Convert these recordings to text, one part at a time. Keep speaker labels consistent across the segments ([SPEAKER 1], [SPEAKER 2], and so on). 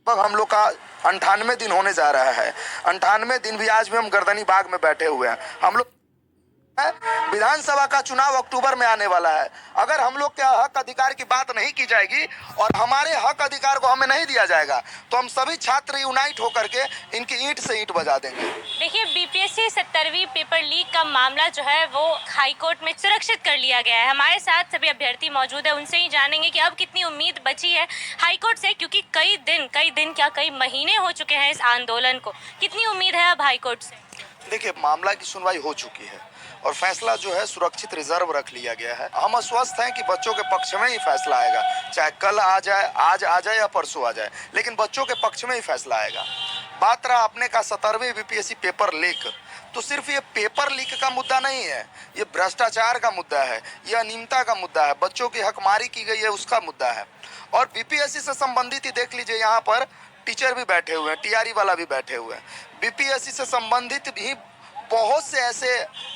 [SPEAKER 1] लगभग हम लोग का 98 दिन होने जा रहा है। 98 दिन भी आज भी हम गर्दनी बाग में बैठे हुए हैं। हम लोग विधानसभा का चुनाव अक्टूबर में आने वाला है। अगर हम लोग के हक अधिकार की बात नहीं की जाएगी और हमारे हक अधिकार को हमें नहीं दिया जाएगा तो हम सभी छात्र यूनाइट होकर के इनकी ईंट से ईंट बजा देंगे।
[SPEAKER 2] देखिए, बीपीएससी 70वीं पेपर लीक का मामला जो है वो हाई कोर्ट में सुरक्षित कर लिया गया है। हमारे साथ सभी अभ्यर्थी मौजूद है, उनसे ही जानेंगे कि अब कितनी उम्मीद बची है हाई कोर्ट से, क्योंकि कई महीने हो चुके हैं इस आंदोलन को। कितनी उम्मीद है अब हाई कोर्ट से?
[SPEAKER 1] देखिए, मामला की सुनवाई हो चुकी है और फैसला जो है सुरक्षित रिजर्व रख लिया गया है। हम आश्वस्त हैं कि बच्चों के पक्ष में ही फैसला आएगा, चाहे कल आ जाए, आज आ जाए या परसों आ जाए, लेकिन बच्चों के पक्ष में ही फैसला आएगा। बात रहा आपने का 70वीं बीपीएससी पेपर लीक, तो सिर्फ ये पेपर लीक का मुद्दा नहीं है, ये भ्रष्टाचार का मुद्दा है, ये अनियमितता का मुद्दा है, बच्चों की हकमारी की गई है उसका मुद्दा है। और बीपीएससी से संबंधित ही देख लीजिए, यहाँ पर टीचर भी बैठे हुए हैं, टीआरई वाला भी बैठे हुए हैं। बीपीएससी से संबंधित भी बहुत से ऐसे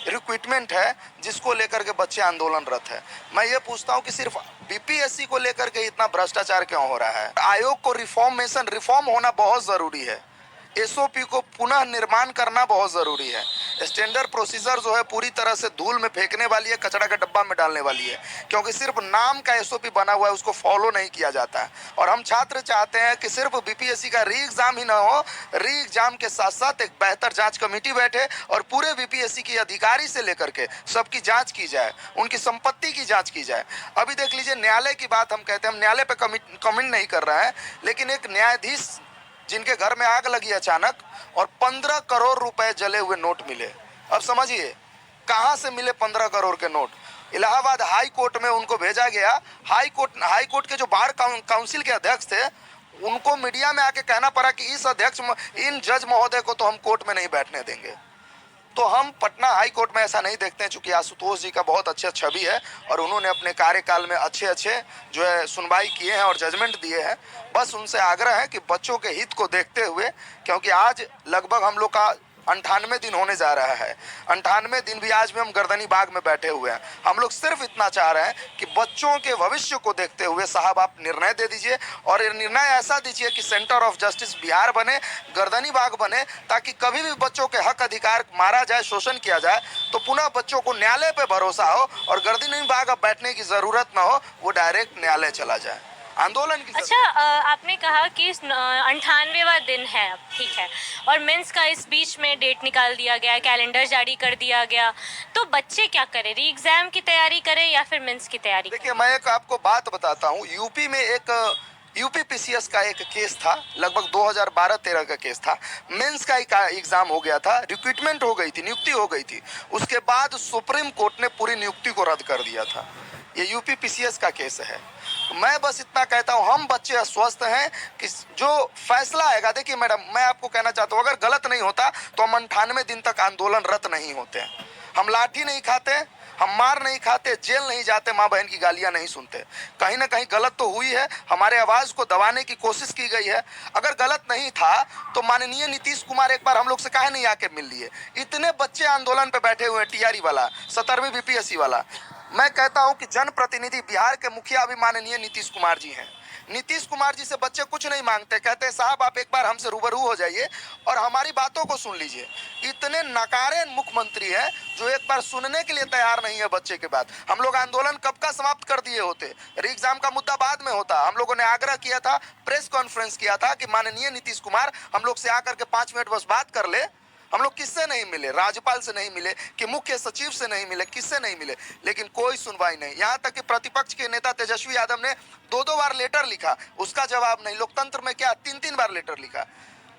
[SPEAKER 1] रिक्रूटमेंट है जिसको लेकर के बच्चे आंदोलनरत है। मैं ये पूछता हूँ कि सिर्फ बीपीएससी को लेकर के इतना भ्रष्टाचार क्यों हो रहा है? आयोग को रिफॉर्म होना बहुत जरूरी है। एसओपी को पुनः निर्माण करना बहुत जरूरी है। स्टैंडर्ड प्रोसीजर जो है पूरी तरह से धूल में फेंकने वाली है, कचरा के डब्बा में डालने वाली है, क्योंकि सिर्फ नाम का एसओपी बना हुआ है, उसको फॉलो नहीं किया जाता है। और हम छात्र चाहते हैं कि सिर्फ बीपीएससी का री एग्जाम ही ना हो, री एग्जाम के साथ साथ एक बेहतर जांच कमेटी बैठे और पूरे बीपीएससी की अधिकारी से लेकर के सबकी जांच की जाए, उनकी संपत्ति की जांच की जाए। अभी देख लीजिए, न्यायालय की बात हम कहते हैं, हम न्यायालय पे कमेंट नहीं कर रहे हैं, लेकिन एक न्यायाधीश जिनके घर में आग लगी अचानक और 15 करोड़ रुपए जले हुए नोट मिले। अब समझिए कहां से मिले 15 करोड़ के नोट। इलाहाबाद हाई कोर्ट में उनको भेजा गया। हाई कोर्ट के जो बार काउंसिल के अध्यक्ष थे, उनको मीडिया में आके कहना पड़ा कि इन जज महोदय को तो हम कोर्ट में नहीं बैठने देंगे। तो हम पटना हाई कोर्ट में ऐसा नहीं देखते हैं, चूंकि आशुतोष जी का बहुत अच्छा छवि है और उन्होंने अपने कार्यकाल में अच्छे जो है सुनवाई किए हैं और जजमेंट दिए हैं। बस उनसे आग्रह है कि बच्चों के हित को देखते हुए, क्योंकि आज लगभग हम लोग का 98 दिन होने जा रहा है। 98 दिन भी आज भी हम गर्दनी बाग में बैठे हुए हैं। हम लोग सिर्फ इतना चाह रहे हैं कि बच्चों के भविष्य को देखते हुए साहब आप निर्णय दे दीजिए, और ये निर्णय ऐसा दीजिए कि सेंटर ऑफ जस्टिस बिहार बने, गर्दनी बाग बने, ताकि कभी भी बच्चों के हक अधिकार मारा जाए, शोषण किया जाए तो पुनः बच्चों को न्यायालय पे भरोसा हो और गर्दनी बाग अब बैठने की जरूरत ना हो, वो डायरेक्ट न्यायालय चला जाए। आंदोलन की
[SPEAKER 2] अच्छा, आपने कहा कि 98वां दिन है अब, ठीक है, और मेंस का इस बीच में डेट निकाल दिया गया, कैलेंडर जारी कर दिया गया, तो बच्चे क्या करें? री एग्जाम की तैयारी करें या फिर मेंस की तैयारी?
[SPEAKER 1] देखिए, मैं एक आपको बात बताता हूँ। यूपी में एक यूपीपीसीएस का एक केस था, लगभग 2012-13 का केस था। मेंस का एग्जाम हो गया था, रिक्रूटमेंट हो गई थी, नियुक्ति हो गई थी। उसके बाद सुप्रीम कोर्ट ने पूरी नियुक्ति को रद्द कर दिया था। ये यूपीपीसीएस का केस है। मैं बस इतना कहता हूँ, हम बच्चे अस्वस्थ हैं कि जो फैसला आएगा। देखिए मैडम, मैं आपको कहना चाहता हूँ, अगर गलत नहीं होता तो हम 98 दिन तक आंदोलनरत नहीं होते। हम लाठी नहीं खाते, हम मार नहीं खाते, जेल नहीं जाते, माँ बहन की गालियां नहीं सुनते। कहीं ना कहीं गलत तो हुई है, हमारे आवाज को दबाने की कोशिश की गई है। अगर गलत नहीं था तो माननीय नीतीश कुमार एक बार हम लोग से काहे नहीं आके मिल लिए? इतने बच्चे आंदोलन पे बैठे हुए हैं, टीआरई वाला, 70वीं बीपीएससी वाला। मैं कहता हूं कि जनप्रतिनिधि बिहार के मुखिया भी माननीय नीतीश कुमार जी हैं। नीतीश कुमार जी से बच्चे कुछ नहीं मांगते, कहते हैं साहब आप एक बार हमसे रूबरू हो जाइए और हमारी बातों को सुन लीजिए। इतने नकारे मुख्यमंत्री हैं जो एक बार सुनने के लिए तैयार नहीं है बच्चे के बात। हम लोग आंदोलन कब का समाप्त कर दिए होते, री एग्जाम का मुद्दा बाद में होता। हम लोगों ने आग्रह किया था, प्रेस कॉन्फ्रेंस किया था कि माननीय नीतीश कुमार हम लोग से आकर के 5 मिनट बस बात कर ले। हम लोग किससे नहीं मिले? राज्यपाल से नहीं मिले कि मुख्य सचिव से नहीं मिले, किससे नहीं मिले, लेकिन कोई सुनवाई नहीं। यहाँ तक कि प्रतिपक्ष के नेता तेजस्वी यादव ने 2-2 बार लेटर लिखा, उसका जवाब नहीं। लोकतंत्र में क्या 3-3 बार लेटर लिखा?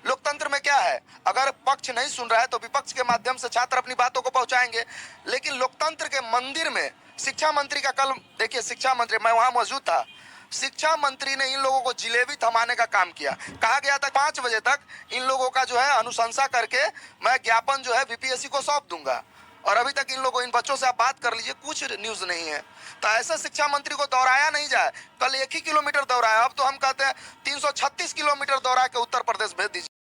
[SPEAKER 1] लोकतंत्र में क्या है? अगर पक्ष नहीं सुन रहा है तो विपक्ष के माध्यम से छात्र अपनी बातों को पहुंचाएंगे। लेकिन लोकतंत्र के मंदिर में शिक्षा मंत्री का, कल देखिए शिक्षा मंत्री, मैं वहां मौजूद था, शिक्षा मंत्री ने इन लोगों को जिलेबी थमाने का काम किया। कहा गया था 5 बजे तक इन लोगों का जो है अनुशंसा करके मैं ज्ञापन जो है बीपीएससी को सौंप दूंगा, और अभी तक इन बच्चों से आप बात कर लीजिए, कुछ न्यूज नहीं है। तो ऐसा शिक्षा मंत्री को दोहराया नहीं जाए। कल 1 ही किलोमीटर दोहराया, अब तो हम कहते हैं 336 किलोमीटर दोहरा के उत्तर प्रदेश भेज दीजिए।